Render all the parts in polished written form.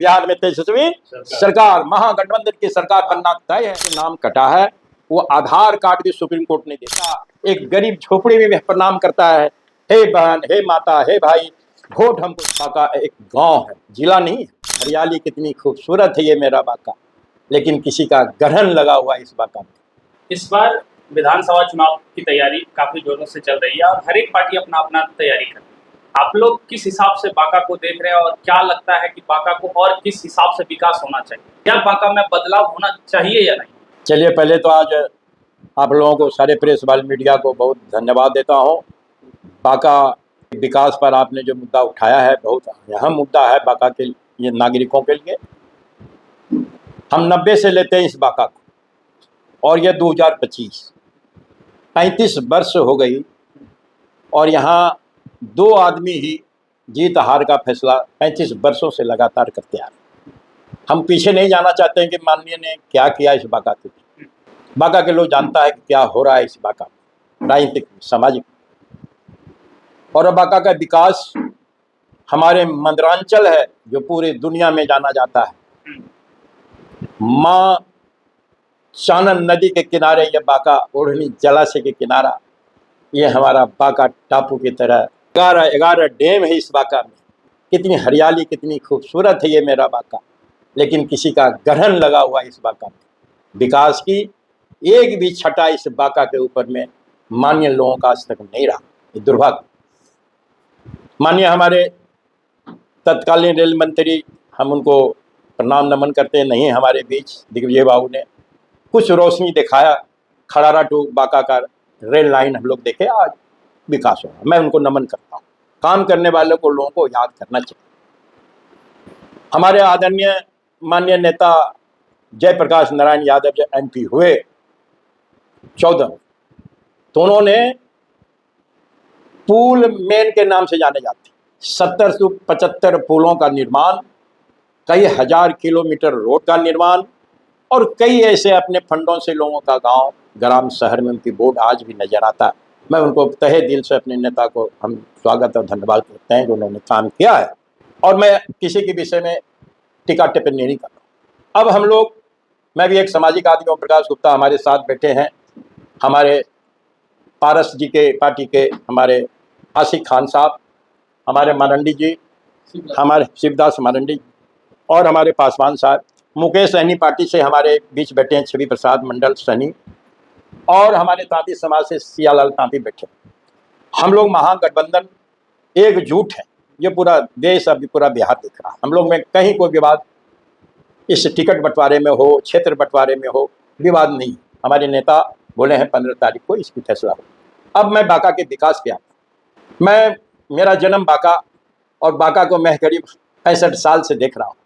बिहार में तेजस्वी सरकार, महागठबंधन की सरकार बनना तय है। नाम कटा है, वो आधार कार्ड भी सुप्रीम कोर्ट ने देखा। एक गरीब झोपड़ी में भी प्रणाम करता है, हे बहन, हे माता, हे भाई, वोट हमको। बांका एक गांव है, जिला नहीं है। हरियाली कितनी खूबसूरत है ये मेरा बांका, लेकिन किसी का ग्रहण लगा हुआ है इस बांका में। इस बार विधानसभा चुनाव की तैयारी काफी जोरों से चल रही है और हर एक पार्टी अपना अपना तैयारी कर रही है। आप लोग किस हिसाब से बांका को देख रहे हैं और क्या लगता है कि बांका को और किस हिसाब से विकास होना चाहिए? क्या बांका में बदलाव होना चाहिए या नहीं? चलिए, पहले तो आज आप लोगों को, सारे प्रेस वाले मीडिया को बहुत धन्यवाद देता हूँ। बांका विकास पर आपने जो मुद्दा उठाया है, बहुत अहम मुद्दा है बांका के लिए, नागरिकों के लिए। हम 90 से लेते हैं इस बांका को, और यह 2025 35 वर्ष हो गई, और यहाँ 2 आदमी ही जीत हार का फैसला 35 वर्षों से लगातार करते आ रहे हैं। हम पीछे नहीं जाना चाहते हैं कि माननीय ने क्या किया इस बांका के लिए। बांका के लोग जानता है कि क्या हो रहा है इस बांका में, राजनीतिक, सामाजिक। और बांका का विकास हमारे मंदरांचल है जो पूरी दुनिया में जाना जाता है। माँ चानन नदी के किनारे यह बांका, ओढ़नी जलाशय के किनारा, ये हमारा बांका टापू की तरह 11 डैम है इस बांका में। कितनी हरियाली, कितनी खूबसूरत है ये मेरा बांका, लेकिन किसी का ग्रहण लगा हुआ है इस बांका में। विकास की एक भी छटा इस बांका के ऊपर में माननीय लोगों का आज तक नहीं रहा। ये दुर्भाग्य। माननीय हमारे तत्कालीन रेल मंत्री, हम उनको प्रणाम नमन करते हैं, नहीं हमारे बीच, दिग्विजय बाबू ने कुछ रोशनी दिखाया। खरारा टू बांका का रेल लाइन हम लोग देखे, आज विकास होगा। मैं उनको नमन करता हूँ। काम करने वालों को, लोगों को याद करना चाहिए। हमारे आदरणीय माननीय नेता जयप्रकाश नारायण यादव जब MP हुए 14, तो उन्होंने पुल मैन के नाम से जाने जाते 70-75 पुलों का निर्माण, कई हजार किलोमीटर रोड का निर्माण, और कई ऐसे अपने फंडों से लोगों का गांव, ग्राम, शहर में उनकी बोर्ड आज भी नजर आता है। मैं उनको तहे दिल से, अपने नेता को हम स्वागत और धन्यवाद करते हैं कि उन्होंने काम किया है। और मैं किसी के विषय में टीका टिप्पणी नहीं कर रहा। अब हम लोग, मैं भी एक सामाजिक आदमी हूँ, प्रकाश गुप्ता हमारे साथ बैठे हैं, हमारे पारस जी के पार्टी के हमारे आशिक खान साहब, हमारे मारंडी जी, हमारे शिवदास मारंडी, और हमारे पासवान साहब, मुकेश सहनी पार्टी से हमारे बीच बैठे हैं, छवि प्रसाद मंडल सहनी, और हमारे तांती समाज से सियालाल तांती बैठे। हम लोग महागठबंधन एकजुट है। ये पूरा देश, अभी पूरा बिहार दिख रहा है। हम लोग में कहीं कोई विवाद इस टिकट बंटवारे में हो, क्षेत्र बंटवारे में हो, विवाद नहीं। हमारे नेता बोले हैं 15 तारीख को इसकी फैसला हो। अब मैं बांका के विकास पे आता। मेरा जन्म बांका, और बांका को मैं करीब 65 साल से देख रहा हूँ।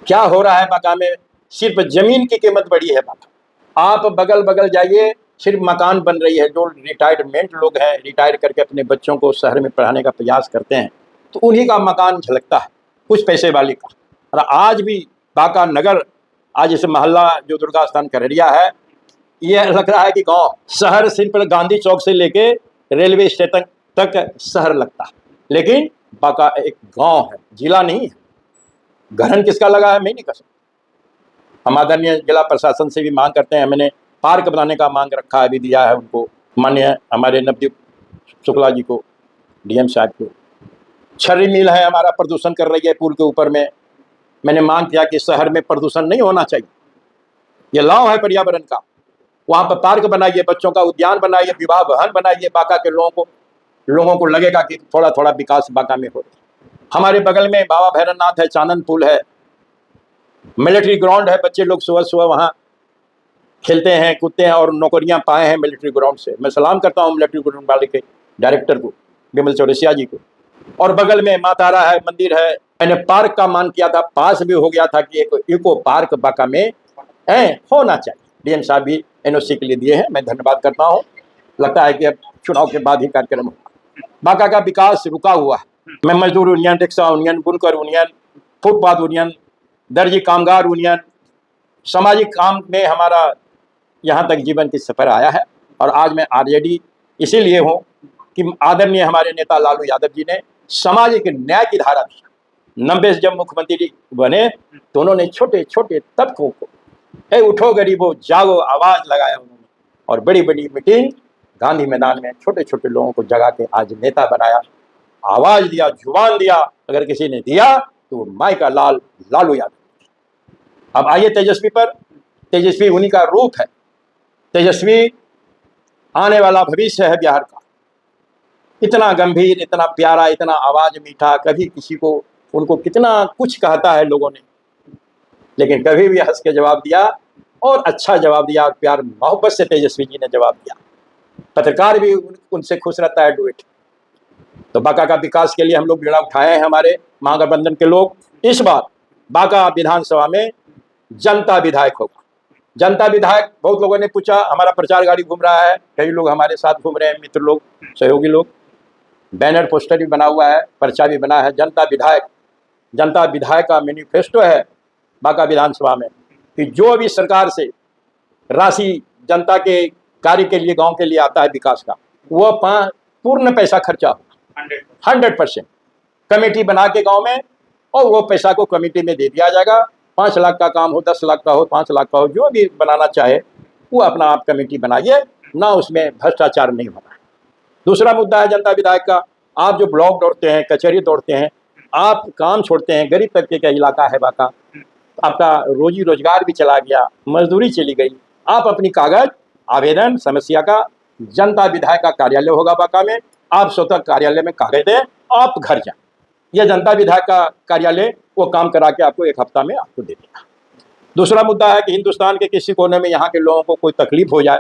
क्या हो रहा है बांका में? सिर्फ जमीन की कीमत बढ़ी है बांका। आप बगल बगल जाइए, सिर्फ मकान बन रही है। जो रिटायरमेंट लोग हैं, रिटायर करके अपने बच्चों को शहर में पढ़ाने का प्रयास करते हैं, तो उन्हीं का मकान झलकता है, कुछ पैसे वाले का। और आज भी बांका नगर, आज इस मोहल्ला जो दुर्गा स्थान कररिया है, ये लग रहा है कि गांव। शहर सिर्फ गांधी चौक से लेके रेलवे स्टेशन तक शहर लगता है, लेकिन बांका एक गांव है, जिला नहीं है। ग्रहण किसका लगा है मैं नहीं कह सकता। हम आदरणीय जिला प्रशासन से भी मांग करते हैं, मैंने पार्क बनाने का मांग रखा है, भी दिया है उनको, माननीय हमारे नवदीप शुक्ला जी को, DM साहब को। छर्री मिल है हमारा, प्रदूषण कर रही है पुल के ऊपर में। मैंने मांग किया कि शहर में प्रदूषण नहीं होना चाहिए, ये लाभ है पर्यावरण का। वहाँ पर पार्क बनाइए, बच्चों का उद्यान बनाइए, विवाह भवन बनाइए। बांका के लोगों को लगेगा कि थोड़ा थोड़ा विकास बांका में हो रहा है। हमारे बगल में बाबा भैरवनाथ है, चानन पुल है, मिलिट्री ग्राउंड है, बच्चे लोग सुबह सुबह वहाँ खेलते हैं, कूदते हैं, और नौकरियाँ पाए हैं मिलिट्री ग्राउंड से। मैं सलाम करता हूँ मिलिट्री ग्राउंड वाले के डायरेक्टर को, विमल चौरसिया जी को। और बगल में माँ तारा है, मंदिर है। मैंने पार्क का मांग किया था, पास भी हो गया था कि एक इको पार्क बांका में होना चाहिए। DM साहब भी NOC के लिए दिए हैं, मैं धन्यवाद करता हूँ। लगता है कि अब चुनाव के बाद ही कार्यक्रम होगा। बांका का विकास रुका हुआ है। मैं मजदूर यूनियन, रिक्शा यूनियन, बुनकर यूनियन, फुटपाथ यूनियन, दर्जी कामगार यूनियन, सामाजिक काम में हमारा यहाँ तक जीवन की सफर आया है। और आज मैं RJD इसीलिए हूँ कि आदरणीय हमारे नेता लालू यादव जी ने सामाजिक न्याय की धारा दी। 90 से जब मुख्यमंत्री बने तो उन्होंने छोटे छोटे तबकों को, ए उठो गरीबों जागो, आवाज लगाया उन्होंने, और बड़ी बड़ी मीटिंग गांधी मैदान में छोटे छोटे लोगों को जगा के आज नेता बनाया, आवाज दिया, जुबान दिया। अगर किसी ने दिया तो वो माई का लाल लालू यादव। अब आइए तेजस्वी पर। तेजस्वी उन्हीं का रूप है। तेजस्वी आने वाला भविष्य है बिहार का। इतना गंभीर, इतना प्यारा, इतना आवाज मीठा, कभी किसी को उनको कितना कुछ कहता है लोगों ने, लेकिन कभी भी हंस के जवाब दिया और अच्छा जवाब दिया और प्यार मोहब्बत से तेजस्वी जी ने जवाब दिया। पत्रकार भी उनसे खुश रहता है डुएट। तो बांका का विकास के लिए हम लोग बीड़ा उठाए हैं, हमारे महागठबंधन के लोग। इस बार बांका विधानसभा में जनता विधायक होगा। जनता विधायक, बहुत लोगों ने पूछा, हमारा प्रचार गाड़ी घूम रहा है, कई लोग हमारे साथ घूम रहे हैं, मित्र लोग, सहयोगी लोग, बैनर पोस्टर भी बना हुआ है, पर्चा भी बना है। जनता विधायक, जनता विधायक का मैनिफेस्टो है बांका विधानसभा में कि जो भी सरकार से राशि जनता के कार्य के लिए, गांव के लिए आता है विकास का, वो पूर्ण पैसा खर्चा होगा, 100%। कमेटी बना के गांव में, और वो पैसा को कमेटी में दे दिया जाएगा। 5 लाख का काम हो, 10 लाख का हो, 5 लाख का हो, जो भी बनाना चाहे वो अपना आप कमेटी बनाइए, ना उसमें भ्रष्टाचार नहीं होना है। दूसरा मुद्दा है जनता विधायक का, आप जो ब्लॉक दौड़ते हैं, कचहरी दौड़ते हैं, आप काम छोड़ते हैं, गरीब तबके का इलाका है बांका, आपका रोजी रोजगार भी चला गया, मजदूरी चली गई, आप अपनी कागज, आवेदन, समस्या का, जनता विधायक का कार्यालय होगा बांका में, आप स्वतः कार्यालय में कागज दें, आप घर जाएं। यह जनता विधायक का कार्यालय वो काम करा के आपको 1 हफ्ता में आपको दे देगा। दूसरा मुद्दा है कि हिंदुस्तान के किसी कोने में यहाँ के लोगों को कोई तकलीफ हो जाए,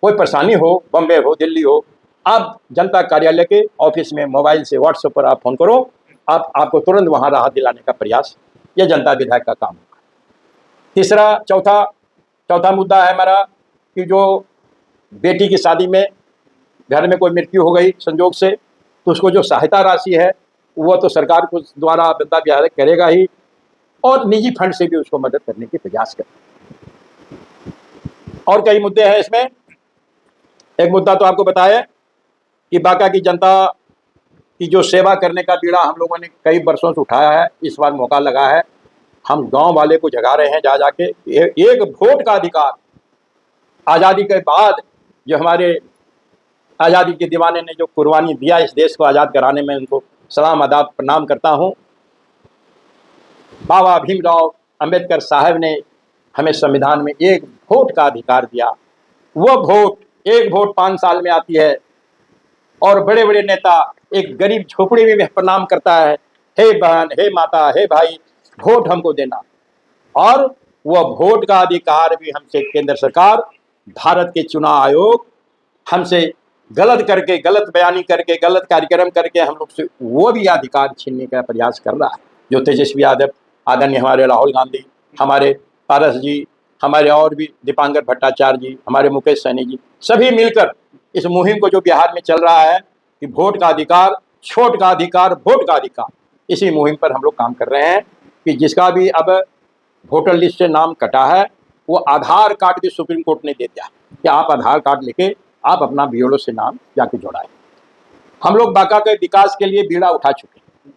कोई परेशानी हो, बम्बे हो, दिल्ली हो, आप जनता कार्यालय के ऑफिस में मोबाइल से, व्हाट्सएप पर आप फोन करो, आपको तुरंत वहाँ राहत दिलाने का प्रयास, यह जनता विधायक का काम होगा। तीसरा, चौथा मुद्दा है हमारा कि जो बेटी की शादी में घर में कोई मृत्यु हो गई संजोग से, तो उसको जो सहायता राशि है वो तो सरकार को द्वारा जनता विधायक करेगा ही, और निजी फंड से भी उसको मदद करने की प्रयास करें। और कई मुद्दे हैं इसमें। एक मुद्दा तो आपको बताया कि बांका की जनता की जो सेवा करने का बीड़ा हम लोगों ने कई वर्षों से उठाया है, इस बार मौका लगा है, हम गांव वाले को जगा रहे हैं जा जाके। एक वोट का अधिकार, आज़ादी के बाद जो हमारे आज़ादी के दीवाने ने जो कुर्बानी दिया इस देश को आज़ाद कराने में, उनको सलाम आदाब प्रणाम करता हूँ। बाबा भीमराव अंबेडकर साहब ने हमें संविधान में एक वोट का अधिकार दिया। वो वोट, एक वोट 5 साल में आती है, और बड़े बड़े नेता एक गरीब झोपड़ी में प्रणाम करता है, हे बहन, हे माता, हे भाई, वोट हमको देना। और वह वोट का अधिकार भी हमसे केंद्र सरकार, भारत के चुनाव आयोग हमसे गलत करके, गलत बयानी करके, गलत कार्यक्रम करके हम लोग से वो भी अधिकार छीनने का प्रयास कर रहा है। जो तेजस्वी यादव, आदरणीय हमारे राहुल गांधी, हमारे पारस जी, हमारे और भी दीपांकर भट्टाचार्य जी, हमारे मुकेश सहनी जी, सभी मिलकर इस मुहिम को जो बिहार में चल रहा है कि वोट का अधिकार, छोट का अधिकार, वोट का अधिकार, इसी मुहिम पर हम लोग काम कर रहे हैं कि जिसका भी अब वोटर लिस्ट से नाम कटा है, वो आधार कार्ड भी सुप्रीम कोर्ट ने दे दिया कि आप आधार कार्ड लेके आप अपना बीएलओ से नाम जाके जोड़ाएं। हम लोग बांका के विकास के लिए बीड़ा उठा चुके हैं।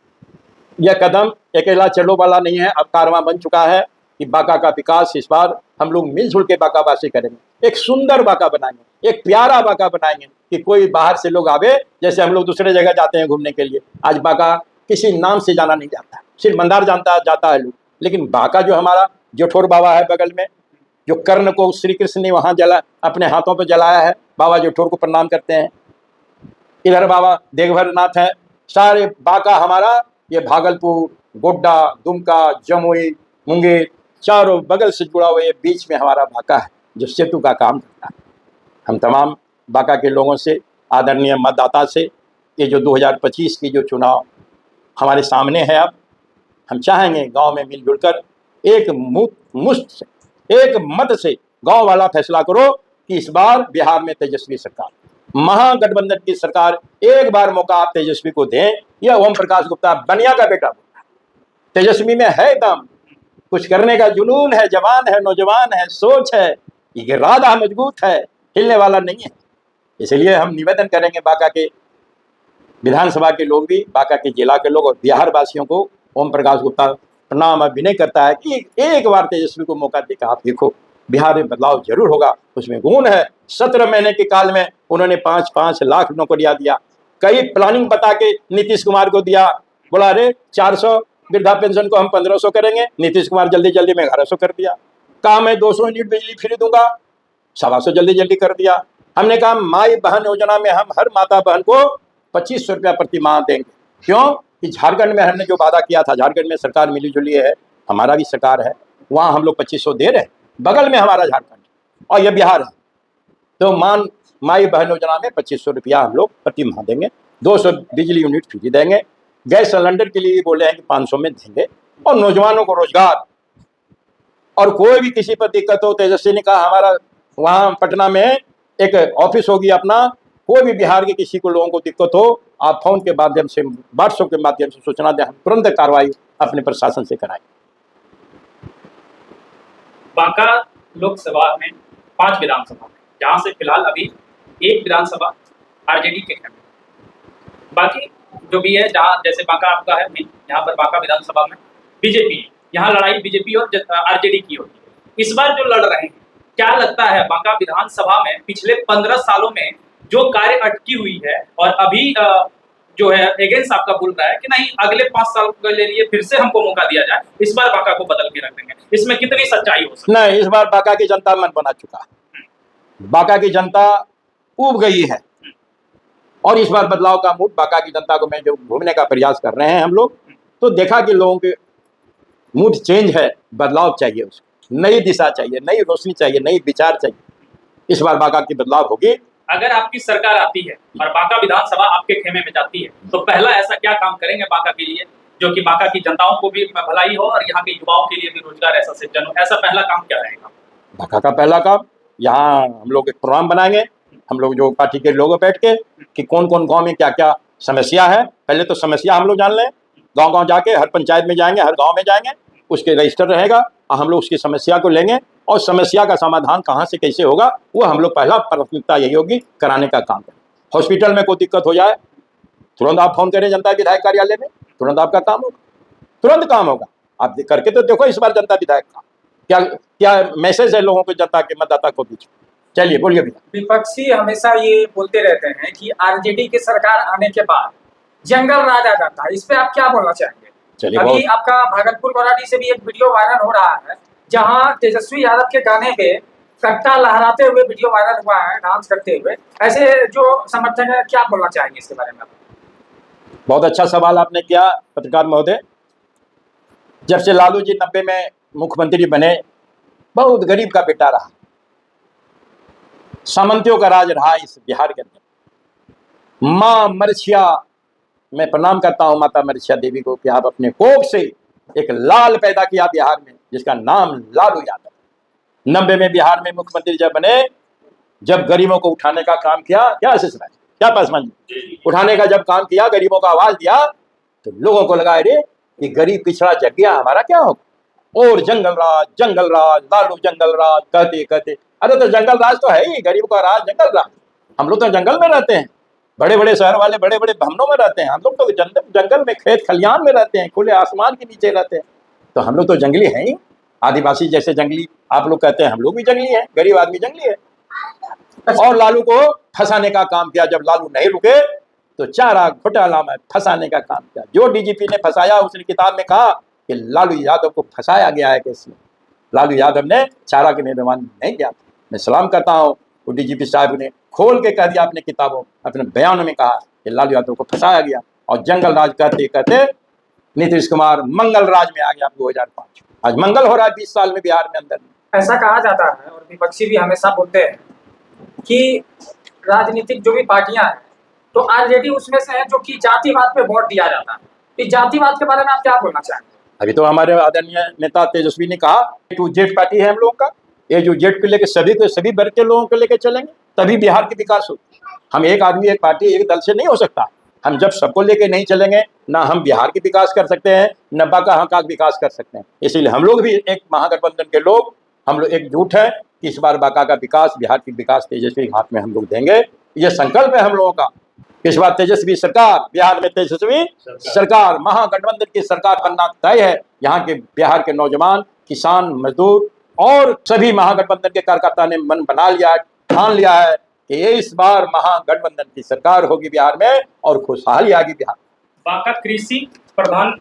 यह कदम अकेला चलो वाला नहीं है, अब कारवां बन चुका है कि बांका का विकास इस बार हम लोग मिलजुल के बांकावासी करेंगे। एक सुंदर बांका बनाएंगे, एक प्यारा बांका बनाएंगे कि कोई बाहर से लोग आवे, जैसे हम लोग दूसरे जगह जाते हैं घूमने के लिए। आज बांका किसी नाम से जाना नहीं जाता है, सिर्फ मंदार जाता है लोग, लेकिन बांका जो हमारा जोठोर बाबा है बगल में, जो कर्ण को श्री कृष्ण ने वहाँ अपने हाथों पर जलाया है, बाबा जोठोर को प्रणाम करते हैं। इधर बाबा देवघर नाथ है। सारे बांका हमारा, ये भागलपुर, गोड्डा, दुमका, जमुई, मुंगेर, चारों बगल से जुड़ा हुआ ये बीच में हमारा बांका है जो सेतु का काम करता है। हम तमाम बांका के लोगों से, आदरणीय मतदाता से, ये जो 2025 की जो चुनाव हमारे सामने है, अब हम चाहेंगे गांव में मिलजुल कर एक मुश्त से, एक मत से गांव वाला फैसला करो कि इस बार बिहार में तेजस्वी सरकार, महागठबंधन की सरकार, एक बार मौका आप तेजस्वी को दें। यह ओम प्रकाश गुप्ता बनिया का बेटा, तेजस्वी में है दम, कुछ करने का जुनून है, जवान है, नौजवान है, सोच है, इरादा मजबूत है, हिलने वाला नहीं है। इसलिए हम निवेदन करेंगे बांका के विधानसभा के लोग भी, बांका के जिला के लोग और बिहार वासियों को ओम प्रकाश गुप्ता प्रणाम अभिनय करता है कि एक बार तेजस्वी को मौका देकर आप देखो, बिहार में बदलाव जरूर होगा, उसमें गुण है। 17 महीने के काल में उन्होंने 5-5 लाख नौकरियां दिया, कई प्लानिंग बता के नीतीश कुमार को दिया, बोला अरे 400 वृद्धा पेंशन को हम 1500 करेंगे, नीतीश कुमार जल्दी जल्दी में 1100 कर दिया। कहा मैं 200 यूनिट बिजली फ्री दूंगा, 125 जल्दी जल्दी कर दिया। हमने कहा माई बहन योजना में हम हर माता बहन को 2500 रुपया प्रति माह देंगे। क्यों कि झारखंड में हमने जो वादा किया था, झारखंड में सरकार मिली जुली है, हमारा भी सरकार है, वहाँ हम लोग 2500 दे रहे हैं, बगल में हमारा झारखंड और ये बिहार है। तो माई बहन योजना में 2500 रुपया हम लोग प्रति माह देंगे, 200 बिजली यूनिट फ्री देंगे, गैस सिलेंडर के लिए बोले हैं कि 500 में देंगे, और नौजवानों को रोजगार। और कोई भी किसी पर दिक्कत हो, तेजस्वी ने कहा हमारा वहाँ पटना में एक ऑफिस होगी अपना, कोई भी बिहार के किसी को लोगों को दिक्कत हो, आप फोन के माध्यम से, व्हाट्सएप के माध्यम से सूचना दें, हम तुरंत कार्रवाई अपने प्रशासन से कराएं। बांका लोकसभा में 5 विधानसभा में, जहाँ से फिलहाल अभी एक विधानसभा आरजेडी के है, बाकी जो भी है, जहाँ जैसे बांका आपका है, यहाँ पर बांका विधानसभा में बीजेपी, यहाँ लड़ाई बीजेपी और आरजेडी की होगी। इस बार जो लड़ रहे हैं, क्या लगता है बांका विधानसभा में पिछले 15 सालों में जो कार्य अटकी हुई है, और अभी जो है एगेंस्ट आपका बोल रहा है कि नहीं अगले 5 साल के लिए फिर से हमको मौका दिया जाए, इस बार बांका को बदल के रख देंगे, इसमें कितनी सच्चाई हो सकती है? नहीं, इस बार बांका की जनता मन बना चुका है, बांका की जनता उब गई है, और इस बार बदलाव का मूड बांका की जनता को, मैं जो घूमने का प्रयास कर रहे हैं हम लोग, तो देखा कि लोगों के मूड चेंज है, बदलाव चाहिए, उसको नई दिशा चाहिए, नई रोशनी चाहिए, नई विचार चाहिए। इस बार बांका की बदलाव होगी। अगर आपकी सरकार आती है और बांका विधानसभा आपके खेमे में जाती है, तो पहला ऐसा क्या काम करेंगे बांका के लिए जो कि बांका की जनताओं को भी भलाई हो और यहाँ के युवाओं के लिए भी रोजगार ऐसा सृजन हो? ऐसा पहला काम क्या रहेगा बांका का? पहला काम, यहाँ हम लोग एक प्रोग्राम बनाएंगे, हम लोग जो पार्टी के लोग बैठ के, कि कौन कौन गांव में क्या क्या समस्या है, पहले तो समस्या हम लोग जान लें, गांव गांव जाके हर पंचायत में जाएंगे, हर गांव में जाएंगे, उसके रजिस्टर रहेगा, और हम लोग उसकी समस्या को लेंगे, और समस्या का समाधान कहाँ से कैसे होगा वो हम लोग पहला प्राथमिकता यही होगी, कराने का काम करें। हॉस्पिटल में कोई दिक्कत हो जाए, तुरंत आप फोन करें जनता विधायक कार्यालय में, तुरंत आपका काम होगा, तुरंत काम होगा। आप करके तो देखो इस बार जनता विधायक का क्या क्या मैसेज है लोगों को, जनता के मतदाता को बीच। चलिए बोलिए भैया। विपक्षी हमेशा ये बोलते रहते हैं कि आरजेडी की सरकार आने के बाद जंगल राज आ जाता है, इस पे आप क्या बोलना चाहेंगे? चलिए, अभी आपका भागलपुर बराडी से भी एक वीडियो वायरल हो रहा है, जहां तेजस्वी यादव के गाने पे कट्टा लहराते हुए वीडियो वायरल हुआ है, डांस करते हुए। ऐसे जो समर्थक है, क्या बोलना चाहेंगे इसके बारे में? बहुत अच्छा सवाल आपने किया पत्रकार महोदय। जब से लालू जी 90 में मुख्यमंत्री बने, बहुत गरीब का बेटा रहा, सामंतियों का राज रहा इस बिहार के अंदर। माँ मरछिया, मैं प्रणाम करता हूँ माता मरछिया देवी को कि आप अपने कोख से एक लाल पैदा किया बिहार में, जिसका नाम लालू यादव। 90 में बिहार में मुख्यमंत्री जब बने, जब गरीबों को उठाने का काम किया, क्या आशीष भाई, क्या पासवान जी, उठाने का जब काम किया, गरीबों का आवाज दिया, तो लोगों को लगा अरे कि गरीब पिछड़ा जग गया, हमारा क्या होगा। और जंगल राज लालू जंगल राज कहते कहते, अरे तो जंगल राज तो है ही, गरीब का राज जंगल राज। हम लोग तो जंगल में रहते हैं, बड़े बड़े शहर वाले बड़े बड़े भवनों में रहते हैं, हम लोग तो जंगल में, खेत खलियान में रहते हैं, खुले आसमान के नीचे रहते हैं। तो हम लोग तो जंगली हैं ही, आदिवासी जैसे जंगली आप लोग कहते हैं, हम लोग भी जंगली हैं, गरीब आदमी जंगली है। और लालू को फंसाने का काम किया, जब लालू नहीं रुके तो चारा घोटाला में फंसाने का काम किया। जो डीजीपी ने फंसाया, उसने किताब में कहा कि लालू यादव को फंसाया गया है कैसे। लालू यादव ने चारा की मेहरबानी नहीं किया। मैं सलाम करता हूँ, वो डीजीपी साहब ने खोल के कह दिया अपने किताबों, अपने बयान में कहा कि लालू यादव को फंसाया गया। और जंगल राज कहते कहते नीतीश कुमार मंगल राज में आ गया 2005। आज मंगल हो रहा है 20 साल में बिहार में अंदर। ऐसा कहा जाता है, और विपक्षी भी हमेशा बोलते हैं कि राजनीतिक जो भी पार्टियां हैं, तो आरजेडी उसमें से है जो कि जातिवाद पे वोट दिया जाता है। इस जातिवाद के बारे में आप क्या बोलना चाहेंगे? अभी तो हमारे आदरणीय नेता तेजस्वी ने कहा टू जेड पार्टी है हम लोगों का, ये जो जेड को लेकर सभी वर्ग के लोगों को लेकर चलेंगे, तभी बिहार की विकास होगी। हम एक आदमी एक पार्टी एक दल से नहीं हो सकता। हम जब सबको लेके नहीं चलेंगे, ना हम बिहार की विकास कर सकते हैं, न बांका का विकास कर सकते हैं। इसीलिए हम लोग भी एक महागठबंधन के लोग, हम लोग एकजुट है कि इस बार बांका का विकास, बिहार की विकास तेजस्वी हाथ में हम लोग देंगे। ये संकल्प है हम लोगों का। इस बार तेजस्वी सरकार, बिहार में तेजस्वी सरकार, महागठबंधन की सरकार बनना तय है। यहाँ के बिहार के नौजवान, किसान, मजदूर और सभी महागठबंधन के कार्यकर्ता ने मन बना लिया है, ठान लिया है कि ये इस बार महागठबंधन की सरकार होगी बिहार में और खुशहाली आएगी बिहार। बांका कृषि प्रधान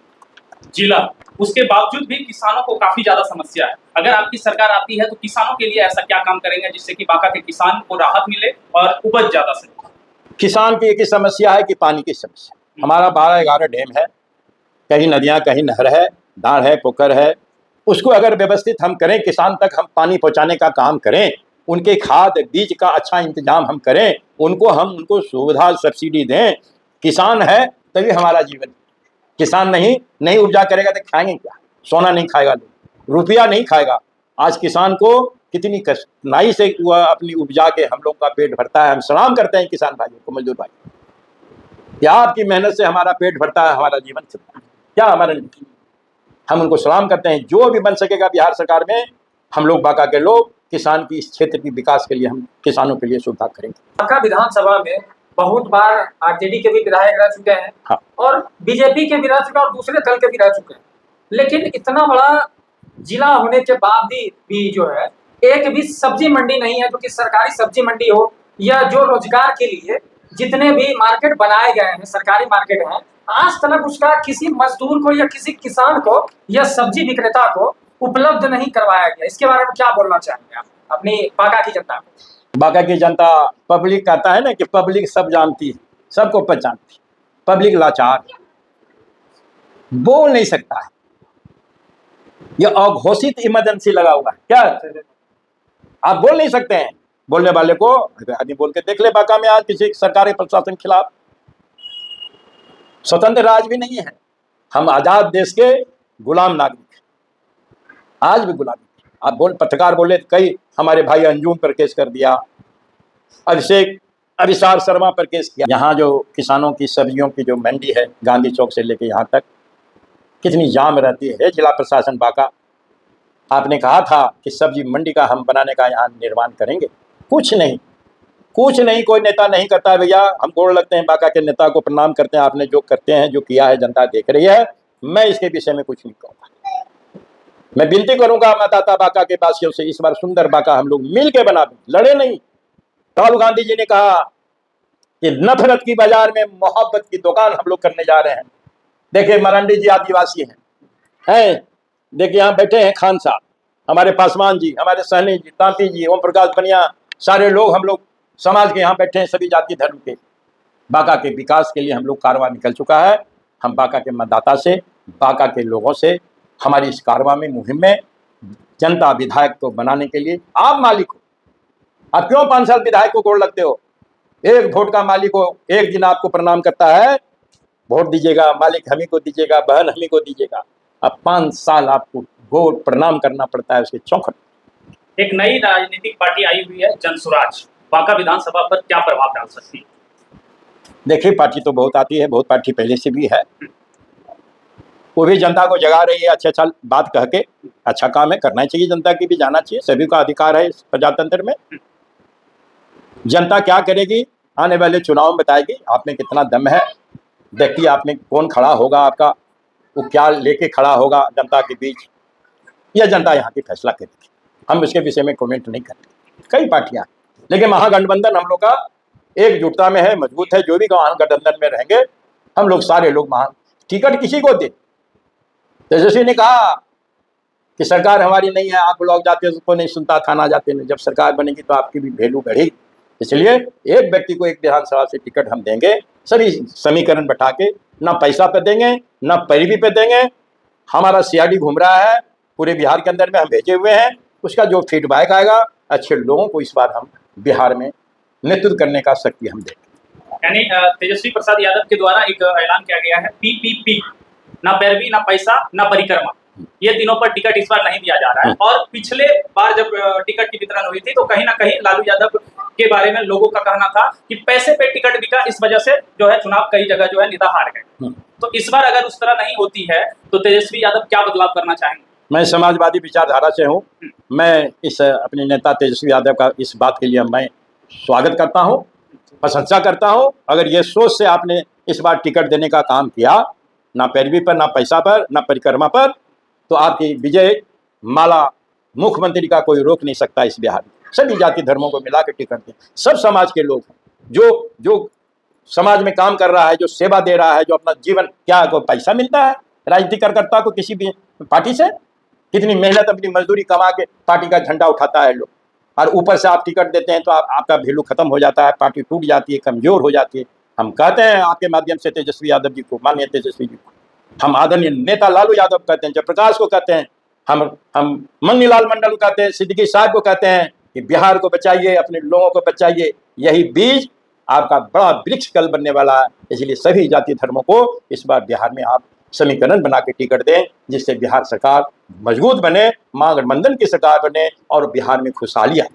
जिला, उसके बावजूद भी किसानों को काफी ज्यादा समस्या है। अगर आपकी सरकार आती है तो किसानों के लिए ऐसा क्या काम करेंगे जिससे कि बांका के किसान को राहत मिले और उपज ज्यादा से? किसान की एक ही समस्या है कि पानी की समस्या। हमारा 12-11 डैम है, कहीं नदियां, कहीं नहर है, दाढ़ है, पोखर है। उसको अगर व्यवस्थित हम करें, किसान तक हम पानी पहुंचाने का काम करें, उनके खाद बीज का अच्छा इंतजाम हम करें, उनको सुविधा सब्सिडी दें। किसान है तभी हमारा जीवन। किसान नहीं उपजा करेगा तो खाएंगे क्या? सोना नहीं खाएगा, रुपया नहीं खाएगा। आज किसान को कितनी कठिनाई से वह अपनी उपजा के हम लोग का पेट भरता है। हम सलाम करते हैं किसान भाइयों को, मजदूर भाई, क्या आपकी मेहनत से हमारा पेट भरता है, हमारा जीवन चलता है, क्या हमारे, हम उनको सलाम करते हैं। जो भी बन सकेगा बिहार सरकार में, हम लोग बांका के लोग किसान की, इस क्षेत्र की विकास के लिए हम किसानों के लिए सुविधा करेंगे। बांका विधानसभा में बहुत बार आरजेडी के भी विधायक रह चुके हैं, हाँ। और बीजेपी के भी रह चुके हैं और दूसरे दल के भी रह चुके हैं। लेकिन इतना बड़ा जिला होने के बाद भी जो है, एक भी सब्जी मंडी नहीं है जो कि सरकारी सब्जी मंडी हो, या जो रोजगार के लिए जितने भी मार्केट बनाए गए हैं, सरकारी मार्केट हैं, आज तक उसका किसी मजदूर को या किसी किसान को या सब्जी विक्रेता को उपलब्ध नहीं करवाया गया। इसके बारे में क्या बोलना चाहेंगे आप अपनी बांका की जनता को? बांका की जनता, पब्लिक कहता है ना कि पब्लिक सब जानती है, सबको पहचानती है। पब्लिक लाचार है, बोल नहीं सकता है। ये अघोषित इमरजेंसी लगा हुआ है, क्या आप बोल नहीं सकते हैं? बोलने वाले को आदमी बोल के देख ले। बांका में आज किसी सरकारी प्रशासन के खिलाफ स्वतंत्र राज भी नहीं है। हम आजाद देश के गुलाम नागरिक, आज भी गुलामी। आप पत्रकार बोले, कई हमारे भाई अंजुम पर केस कर दिया, अभिसार शर्मा पर केस किया। यहाँ जो किसानों की सब्जियों की जो मंडी है, गांधी चौक से लेके यहाँ तक कितनी जाम रहती है। जिला प्रशासन बांका, आपने कहा था कि सब्जी मंडी का हम बनाने का यहाँ निर्माण करेंगे, कुछ नहीं, कोई नेता नहीं करता। भैया हम गोड़ लगते हैं, बांका के नेता को प्रणाम करते हैं। आपने जो करते हैं, जो किया है, जनता देख रही है। मैं इसके विषय में कुछ नहीं कहूँगा। मैं विनती करूंगा मतदाता बांका के वासियों से, इस बार सुंदर बांका हम लोग मिल के बना दें, लड़े नहीं। राहुल गांधी जी ने कहा कि नफरत की बाजार में मोहब्बत की दुकान हम लोग करने जा रहे हैं। देखिए मरांडी जी आदिवासी हैं, देखिए यहाँ बैठे हैं खान साहब, हमारे पासवान जी, हमारे सहनी जी, तांती जी, ओम प्रकाश बनिया, सारे लोग हम लोग समाज के यहाँ बैठे हैं, सभी जाति धर्म के। बांका के विकास के लिए हम लोग कारवां निकल चुका है। हम बांका के मतदाता से, बांका के लोगों से, हमारी इस कारवां में, मुहिम में जनता विधायक को बनाने के लिए आप मालिक हो। आप क्यों 5 साल विधायक को गोड़ लगते हो? एक वोट का मालिक हो, एक दिन आपको प्रणाम करता है, वोट दीजिएगा, मालिक हमी को दीजिएगा, बहन हमी को दीजिएगा। अब 5 साल आपको गोड़ प्रणाम करना पड़ता है उसके चौखट। एक नई राजनीतिक पार्टी आई हुई है जनसुराज, बांका विधानसभा पर क्या प्रभाव डाल सकती है? देखिए पार्टी तो बहुत आती है, बहुत पार्टी पहले से भी है, वो भी जनता को जगा रही है। अच्छा बात कह के, अच्छा काम है, करना चाहिए, जनता की भी जाना चाहिए, सभी का अधिकार है इस प्रजातंत्र में। जनता क्या करेगी आने वाले चुनाव में बताएगी। आप में कितना दम है, देखिए आप में कौन खड़ा होगा, आपका वो क्या लेके खड़ा होगा जनता के बीच, यह जनता यहाँ की फैसला करेगी। हम उसके विषय में कमेंट नहीं करते। कई पार्टियां, लेकिन महागठबंधन हम लोग का एकजुटता में है, मजबूत है। जो भी महागठबंधन में रहेंगे हम लोग, सारे लोग टिकट किसी को दे। तेजस्वी ने कहा कि सरकार हमारी नहीं है, आप ब्लॉक जाते हो उसको नहीं सुनता, थाना जाते नहीं। जब सरकार बनेगी तो आपकी भी वैल्यू बढ़ेगी। इसलिए एक व्यक्ति को एक विधानसभा से टिकट हम देंगे, सभी समीकरण बैठा के, ना पैसा पे देंगे, ना पैरवी पे देंगे। हमारा सीआरडी घूम रहा है पूरे बिहार के अंदर में, हम भेजे हुए हैं। उसका जो फीडबैक आएगा, अच्छे लोगों को इस बार हम बिहार में नेतृत्व करने का शक्ति हम देंगे। यानी तेजस्वी प्रसाद यादव के द्वारा एक ऐलान किया गया है, PPP, ना पैरवी, ना पैसा, ना परिक्रमा, ये तीनों पर टिकट इस बार नहीं दिया जा रहा है। और पिछले बार जब टिकट की वितरण हुई थी तो कहीं ना कहीं लालू यादव के बारे में लोगों का कहना था कि पैसे पे टिकट बिका, इस वजह से जो है चुनाव कई जगह जो है नेता हार गए। तो इस बार अगर उस तरह नहीं होती है तो तेजस्वी यादव क्या बदलाव करना चाहेंगे? मैं समाजवादी विचारधारा से हूँ। मैं इस अपने नेता तेजस्वी यादव का इस बात के लिए मैं स्वागत करता हूँ। प्रशंसा करता हूँ। अगर ये सोच से आपने इस बार टिकट देने का काम किया, ना पैरवी पर, ना पैसा पर, ना परिक्रमा पर, तो आपकी विजय माला मुख्यमंत्री का कोई रोक नहीं सकता इस बिहार में। सभी जाति धर्मों को मिला के टिकट दें, सब समाज के लोग हैं, जो समाज में काम कर रहा है, जो सेवा दे रहा है, जो अपना जीवन, क्या कोई पैसा मिलता है राजनीतिक कार्यकर्ता को किसी भी पार्टी से? कितनी मेहनत अपनी मजदूरी कमा के पार्टी का झंडा उठाता है लोग, और ऊपर से आप टिकट देते हैं तो आपका वैल्यू खत्म हो जाता है, पार्टी टूट जाती है, कमजोर हो जाती है। हम कहते हैं आपके माध्यम से तेजस्वी यादव जी को, माननीय तेजस्वी जी को, हम आदरणीय नेता लालू यादव कहते हैं, जयप्रकाश को कहते हैं, हम मंगनीलाल मंडल को कहते हैं, सिद्दीकी साहब को कहते हैं कि बिहार को बचाइए, अपने लोगों को बचाइए। यही बीज आपका बड़ा वृक्ष कल बनने वाला है। इसलिए सभी जाति धर्मों को इस बार बिहार में आप समीकरण बना के टिकट दें, जिससे बिहार सरकार मजबूत बने, मां गठबंधन की सरकार बने और बिहार में खुशहाली आए।